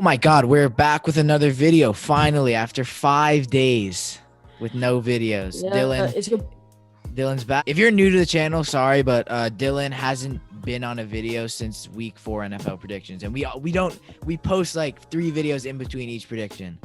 Oh my God, we're back with another video finally after 5 days with no videos. Yeah, it's good. Dylan's back. If you're new to the channel, sorry, but Dylan hasn't been on a video since week 4 NFL predictions, and we post like 3 videos in between each prediction.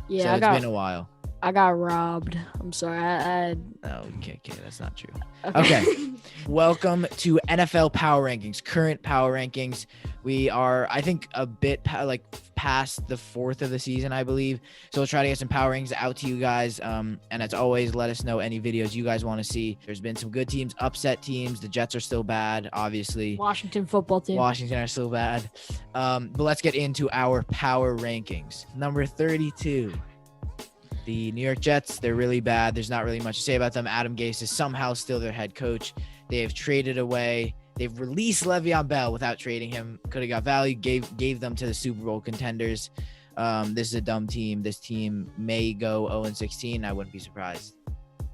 Yeah, so it's been a while. I got robbed. I'm sorry. Oh, okay, that's not true. Okay. Welcome to NFL Power Rankings, current Power Rankings. We are, I think, a bit past the 4th of the season, I believe. So we'll try to get some Power Rankings out to you guys. And as always, let us know any videos you guys want to see. There's been some good teams, upset teams. The Jets are still bad, obviously. Washington football team. Washington are still bad. But let's get into our Power Rankings. Number 32. The New York Jets, they're really bad. There's not really much to say about them. Adam Gase is somehow still their head coach. They have traded away. They've released Le'Veon Bell without trading him. Could have got value. Gave them to the Super Bowl contenders. This is a dumb team. This team may go 0-16. I wouldn't be surprised.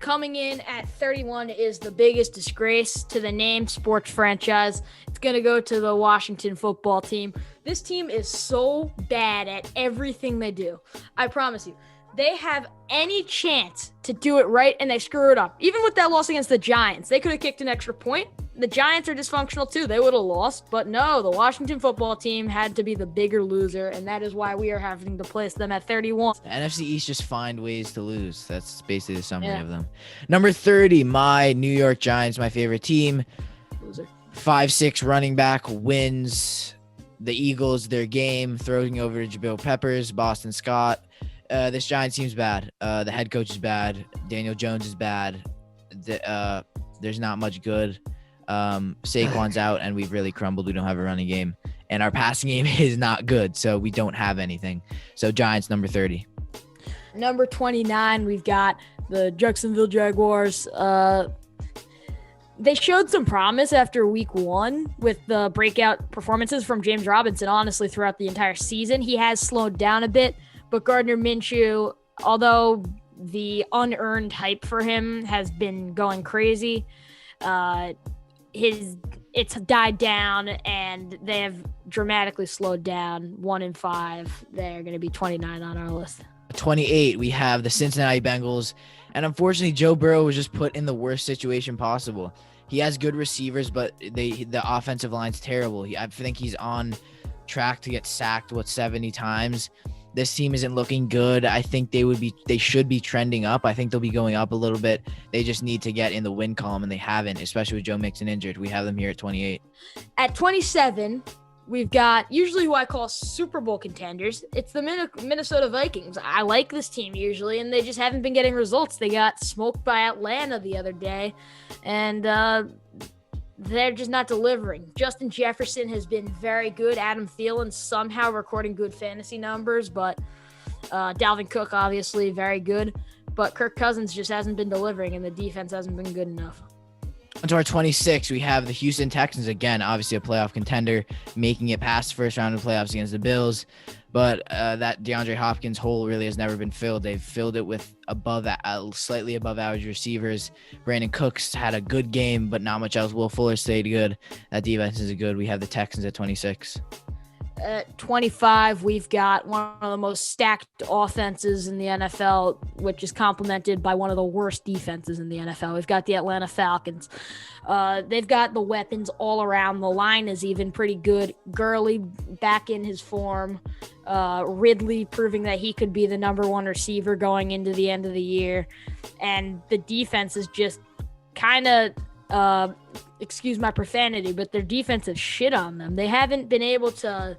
Coming in at 31 is the biggest disgrace to the name sports franchise. It's going to go to the Washington football team. This team is so bad at everything they do. I promise you. They have any chance to do it right, and they screw it up. Even with that loss against the Giants, they could have kicked an extra point. The Giants are dysfunctional too. They would have lost. But no, the Washington football team had to be the bigger loser, and that is why we are having to place them at 31. The NFC East just find ways to lose. That's basically the summary of them. Number 30, my New York Giants, my favorite team. Loser. 5'6" running back wins the Eagles their game, throwing over to Jabril Peppers, Boston Scott. This Giants team's bad. The head coach is bad. Daniel Jones is bad. There's not much good. Saquon's out, and we've really crumbled. We don't have a running game, and our passing game is not good, so we don't have anything. So Giants, number 30. Number 29, we've got the Jacksonville Jaguars. They showed some promise after week 1 with the breakout performances from James Robinson, honestly, throughout the entire season. He has slowed down a bit. But Gardner Minshew, although the unearned hype for him has been going crazy, it's died down, and they have dramatically slowed down. 1-5. They're going to be 29 on our list. 28, we have the Cincinnati Bengals, and unfortunately, Joe Burrow was just put in the worst situation possible. He has good receivers, but the offensive line's terrible. I think he's on track to get sacked 70 times. This team isn't looking good. I think they should be trending up. I think they'll be going up a little bit. They just need to get in the win column, and they haven't, especially with Joe Mixon injured. We have them here at 28. At 27, we've got usually who I call Super Bowl contenders. It's the Minnesota Vikings. I like this team usually, and they just haven't been getting results. They got smoked by Atlanta the other day, and they're just not delivering. Justin Jefferson has been very good. Adam Thielen somehow recording good fantasy numbers, but Dalvin Cook obviously very good. But Kirk Cousins just hasn't been delivering, and the defense hasn't been good enough. Onto our 26, we have the Houston Texans, again, obviously a playoff contender, making it past the first round of playoffs against the Bills. But that DeAndre Hopkins hole really has never been filled. They've filled it with slightly above average receivers. Brandon Cooks had a good game, but not much else. Will Fuller stayed good. That defense is good. We have the Texans at 26. At 25, we've got one of the most stacked offenses in the NFL, which is complemented by one of the worst defenses in the NFL. We've got the Atlanta Falcons. They've got the weapons all around. The line is even pretty good. Gurley back in his form. Ridley proving that he could be the number 1 receiver going into the end of the year. And the defense is just kind of excuse my profanity, but their defense has shit on them. They haven't been able to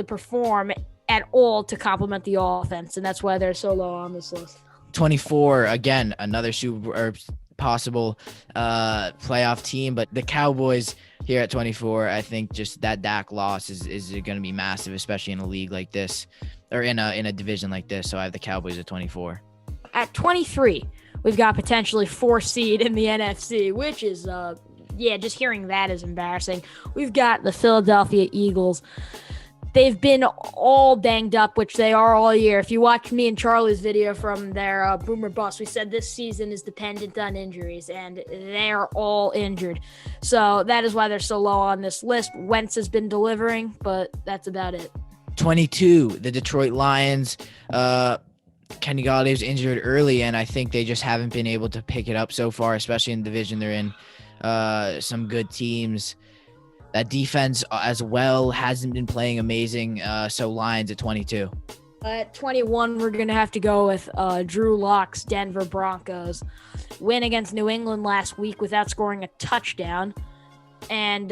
perform at all to complement the offense, and that's why they're so low on this list. 24, again, another super or possible playoff team, but the Cowboys here at 24, I think just that Dak loss is going to be massive, especially in a league like this, or in a division like this. So I have the Cowboys at 24. At 23, we've got potentially 4 seed in the NFC, which is, just hearing that is embarrassing. We've got the Philadelphia Eagles. They've been all banged up, which they are all year. If you watch me and Charlie's video from their Boomer Bust, we said this season is dependent on injuries, and they're all injured. So that is why they're so low on this list. Wentz has been delivering, but that's about it. 22, the Detroit Lions. Kenny Galladay's injured early, and I think they just haven't been able to pick it up so far, especially in the division they're in. Some good teams. That defense as well hasn't been playing amazing. So Lions at 22. At 21, we're going to have to go with Drew Lock's Denver Broncos. Win against New England last week without scoring a touchdown. And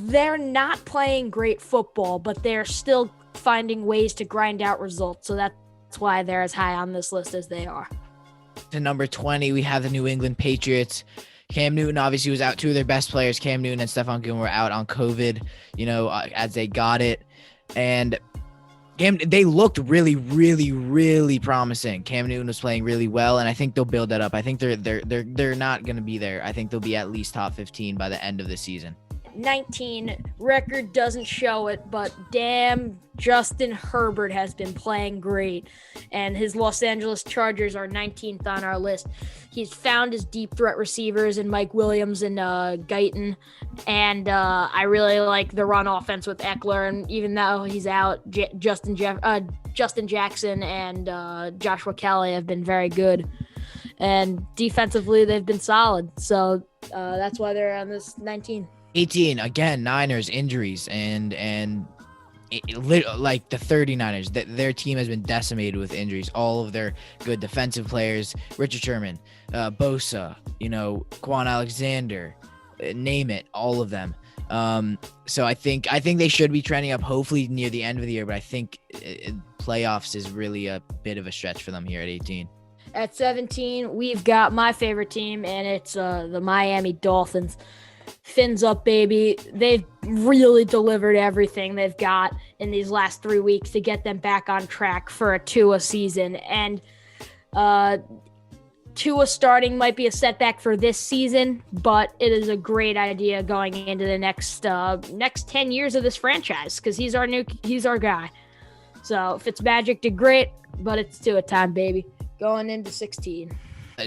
they're not playing great football, but they're still finding ways to grind out results. So that's why they're as high on this list as they are. To number 20, we have the New England Patriots. Cam Newton obviously was out. Two of their best players, Cam Newton and Stephon Gilmore, were out on COVID, as they got it. And they looked really, really, really promising. Cam Newton was playing really well, and I think they'll build that up. I think they're not going to be there. I think they'll be at least top 15 by the end of the season. 19, record doesn't show it, but damn, Justin Herbert has been playing great, and his Los Angeles Chargers are 19th on our list. He's found his deep threat receivers in Mike Williams and Guyton, and I really like the run offense with Eckler, and even though he's out, Justin Jackson and Joshua Kelly have been very good, and defensively they've been solid, so that's why they're on this 19. 18, again, Niners injuries and like the 39ers, their team has been decimated with injuries. All of their good defensive players, Richard Sherman, Bosa, Quan Alexander, name it, all of them. So I think they should be trending up hopefully near the end of the year, but I think playoffs is really a bit of a stretch for them here at 18. At 17, we've got my favorite team, and it's the Miami Dolphins. Fins up, baby. They've really delivered everything they've got in these last 3 weeks to get them back on track for a Tua season. And Tua starting might be a setback for this season, but it is a great idea going into the next 10 years of this franchise because he's our guy. So Fitzmagic did great, but it's Tua time, baby. Going into 16.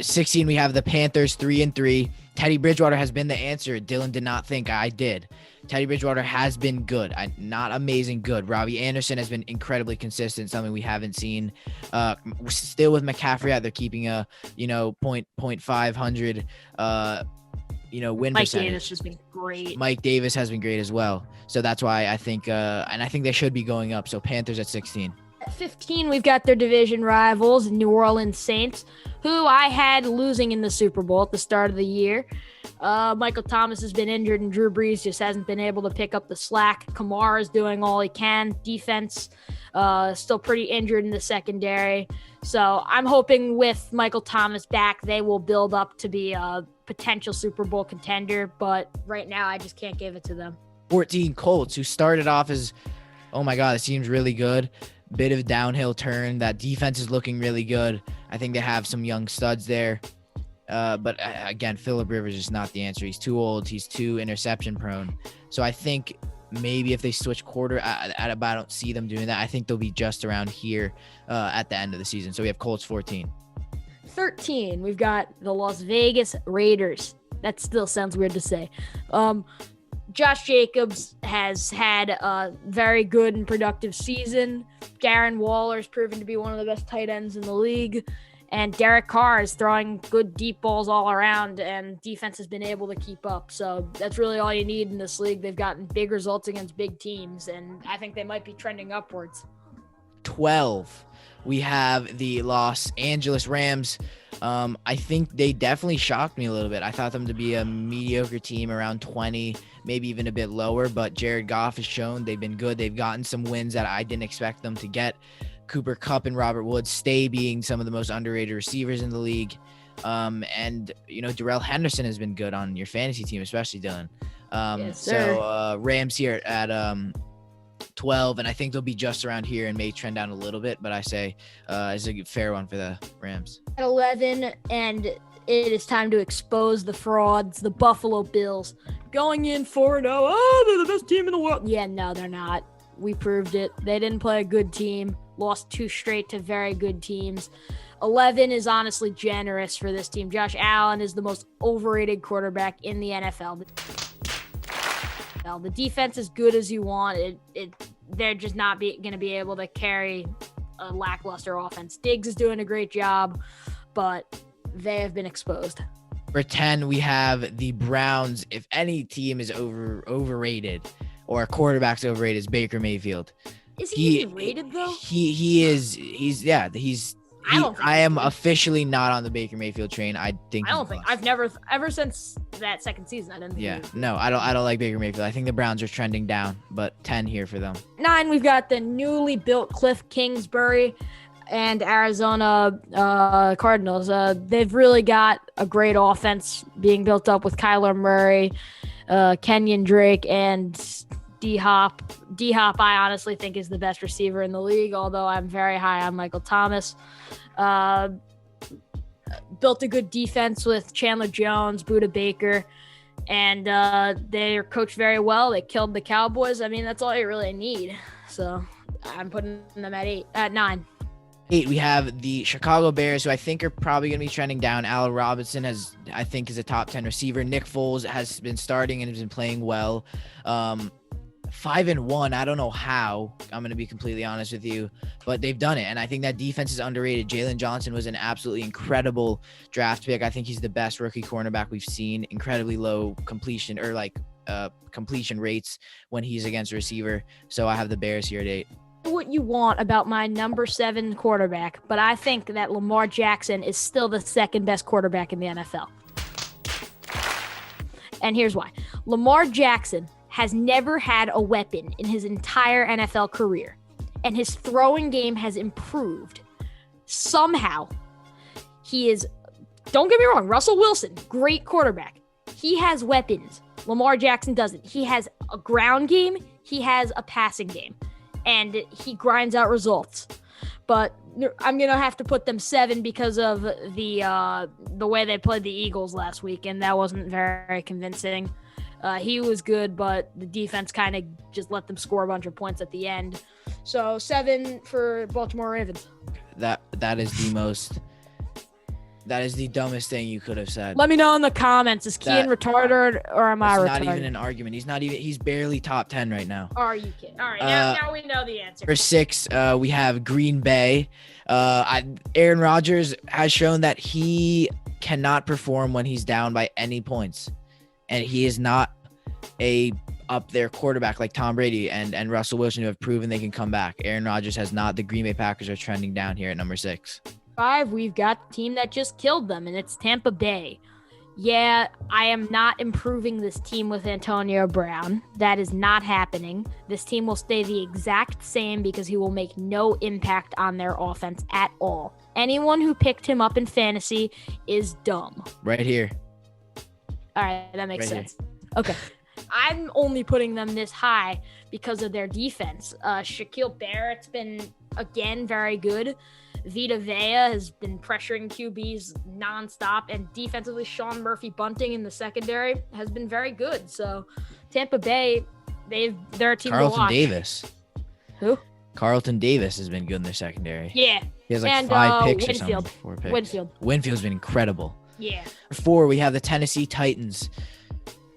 16, we have the Panthers 3-3. Teddy Bridgewater has been the answer. Dylan did not think I did. Teddy Bridgewater has been good. Not amazing good. Robbie Anderson has been incredibly consistent, something we haven't seen. Still with McCaffrey out, they're keeping a, .500, win Mike percentage. Davis has been great. Mike Davis has been great as well. So that's why I think, and I think they should be going up. So Panthers at 16. At 15, we've got their division rivals, New Orleans Saints, who I had losing in the Super Bowl at the start of the year. Michael Thomas has been injured, and Drew Brees just hasn't been able to pick up the slack. Kamara is doing all he can. Defense still pretty injured in the secondary. So I'm hoping with Michael Thomas back, they will build up to be a potential Super Bowl contender. But right now, I just can't give it to them. 14, Colts, who started off as, oh my God, this team's really good. Bit of a downhill turn. That defense is looking really good. I think they have some young studs there. But again, Phillip Rivers is not the answer. He's too old. He's too interception prone. So I think maybe if they switch quarter, I don't see them doing that. I think they'll be just around here at the end of the season. So we have Colts 14. 13, we've got the Las Vegas Raiders. That still sounds weird to say. Josh Jacobs has had a very good and productive season. Darren Waller's proven to be one of the best tight ends in the league. And Derek Carr is throwing good deep balls all around, and defense has been able to keep up. So that's really all you need in this league. They've gotten big results against big teams, and I think they might be trending upwards. 12, we have the Los Angeles Rams. I think they definitely shocked me a little bit. I thought them to be a mediocre team around 20, maybe even a bit lower, but Jared Goff has shown they've been good. They've gotten some wins that I didn't expect them to get. Cooper Kupp and Robert Woods stay being some of the most underrated receivers in the league. And Darrell Henderson has been good on your fantasy team, especially Dylan. Yes, sir. So Rams here at 12, and I think they'll be just around here and may trend down a little bit, but I say it's a fair one for the Rams. At 11, and it is time to expose the frauds, the Buffalo Bills. Going in 4-0. Oh, they're the best team in the world. Yeah, no, they're not. We proved it. They didn't play a good team. Lost 2 straight to very good teams. 11 is honestly generous for this team. Josh Allen is the most overrated quarterback in the NFL. The defense is good as you want. they're just not going to be able to carry a lackluster offense. Diggs is doing a great job, but they have been exposed. For 10, we have the Browns. If any team is overrated or a quarterback's overrated, is Baker Mayfield. Is he even rated though? I am officially not on the Baker Mayfield train. I've never, ever since that second season, I didn't. Yeah, no, I don't like Baker Mayfield. I think the Browns are trending down, but 10 here for them. 9, we've got the newly built Cliff Kingsbury and Arizona Cardinals. They've really got a great offense being built up with Kyler Murray, Kenyon Drake, and D-Hop. D-Hop, I honestly think, is the best receiver in the league, although I'm very high on Michael Thomas. Built a good defense with Chandler Jones, Budda Baker, and they're coached very well. They killed the Cowboys. I mean, that's all you really need. So I'm putting them at 9. 8, we have the Chicago Bears, who I think are probably going to be trending down. Allen Robinson is a top 10 receiver. Nick Foles has been starting and has been playing well. 5-1. I don't know how. I'm going to be completely honest with you, but they've done it. And I think that defense is underrated. Jalen Johnson was an absolutely incredible draft pick. I think he's the best rookie cornerback we've seen. Incredibly low completion completion rates when he's against a receiver. So I have the Bears here at 8. What you want about my number 7 quarterback, but I think that Lamar Jackson is still the second best quarterback in the NFL. And here's why. Lamar Jackson has never had a weapon in his entire NFL career, and his throwing game has improved. Somehow, don't get me wrong, Russell Wilson, great quarterback. He has weapons. Lamar Jackson doesn't. He has a ground game. He has a passing game. And he grinds out results. But I'm going to have to put them 7 because of the way they played the Eagles last week, and that wasn't very convincing. He was good, but the defense kind of just let them score a bunch of points at the end. So 7 for Baltimore Ravens. That is the dumbest thing you could have said. Let me know in the comments. Is Kian retarded or am I retarded? It's not even an argument. He's barely top 10 right now. Are you kidding? All right, now we know the answer. For 6, we have Green Bay. Aaron Rodgers has shown that he cannot perform when he's down by any points. And he is not a up there quarterback like Tom Brady and Russell Wilson, who have proven they can come back. Aaron Rodgers has not. The Green Bay Packers are trending down here at number 6. 5, we've got the team that just killed them, and it's Tampa Bay. Yeah, I am not improving this team with Antonio Brown. That is not happening. This team will stay the exact same because he will make no impact on their offense at all. Anyone who picked him up in fantasy is dumb. Right here. All right, that makes sense. Okay. I'm only putting them this high because of their defense. Shaquille Barrett's been, again, very good. Vita Vea has been pressuring QBs nonstop, and defensively, Sean Murphy-Bunting in the secondary has been very good. So, Tampa Bay, they're a team to watch. Carlton Davis. Who? Carlton Davis has been good in their secondary. Yeah. He has 5 picks Winfield. or something. 4 picks. Winfield's been incredible. Yeah. 4, we have the Tennessee Titans.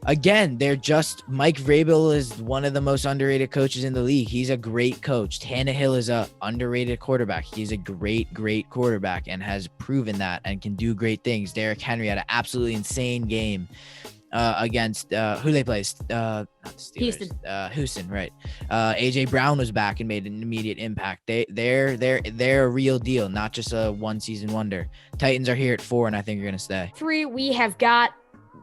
Again, Mike Vrabel is one of the most underrated coaches in the league. He's a great coach. Tannehill is a underrated quarterback. He's a great, great quarterback and has proven that and can do great things. Derrick Henry had an absolutely insane game against who they play? Not the Steelers. Houston, right? AJ Brown was back and made an immediate impact. They're a real deal, not just a one-season wonder. Titans are here at 4, and I think you're gonna stay. 3, we have got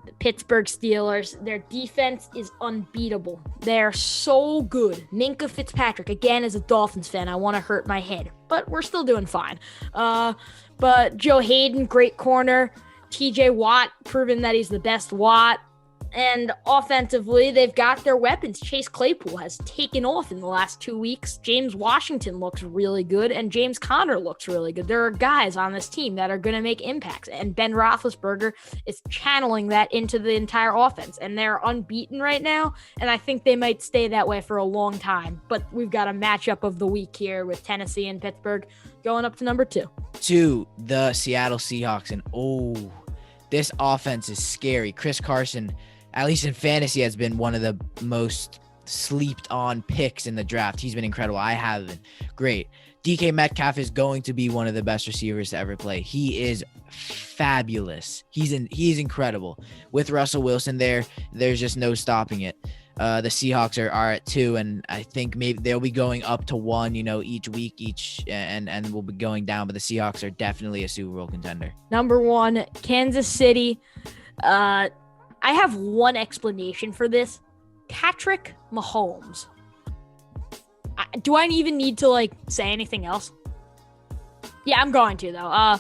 the Pittsburgh Steelers. Their defense is unbeatable. They're so good. Minka Fitzpatrick, again, as a Dolphins fan, I want to hurt my head, but we're still doing fine. But Joe Hayden, great corner. TJ Watt, proven that he's the best Watt. And offensively, they've got their weapons. Chase Claypool has taken off in the last 2 weeks. James Washington looks really good, and James Conner looks really good. There are guys on this team that are going to make impacts, and Ben Roethlisberger is channeling that into the entire offense, and they're unbeaten right now, and I think they might stay that way for a long time. But we've got a matchup of the week here with Tennessee and Pittsburgh going up to number 2. 2, the Seattle Seahawks, and this offense is scary. Chris Carson, at least in fantasy, has been one of the most sleeped on picks in the draft. He's been incredible. I haven't. Great. DK Metcalf is going to be one of the best receivers to ever play. He is fabulous. He's incredible. With Russell Wilson there's just no stopping it. The Seahawks are at 2, and I think maybe they'll be going up to 1, each week, and we'll be going down. But the Seahawks are definitely a Super Bowl contender. Number 1, Kansas City. I have one explanation for this. Patrick Mahomes. Do I even need to say anything else? Yeah, I'm going to though.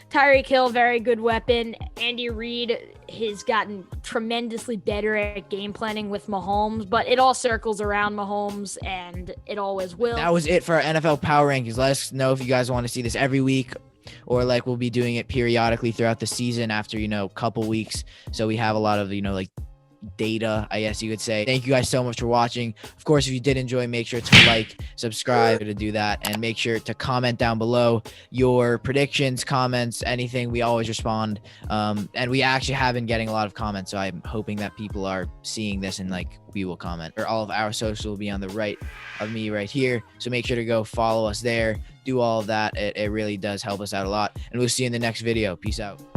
Tyreek Hill, very good weapon. Andy Reid has gotten tremendously better at game planning with Mahomes, but it all circles around Mahomes, and it always will. That was it for our NFL Power Rankings. Let us know if you guys want to see this every week, or we'll be doing it periodically throughout the season after, couple weeks. So we have a lot of, data, I guess you could say. Thank you guys so much for watching. Of course, if you did enjoy, make sure to subscribe to do that, and make sure to comment down below your predictions, comments, anything. We always respond. And we actually have been getting a lot of comments, so I'm hoping that people are seeing this and we will comment. Or all of our social will be on the right of me right here. So make sure to go follow us there. Do all of that. It really does help us out a lot. And we'll see you in the next video. Peace out.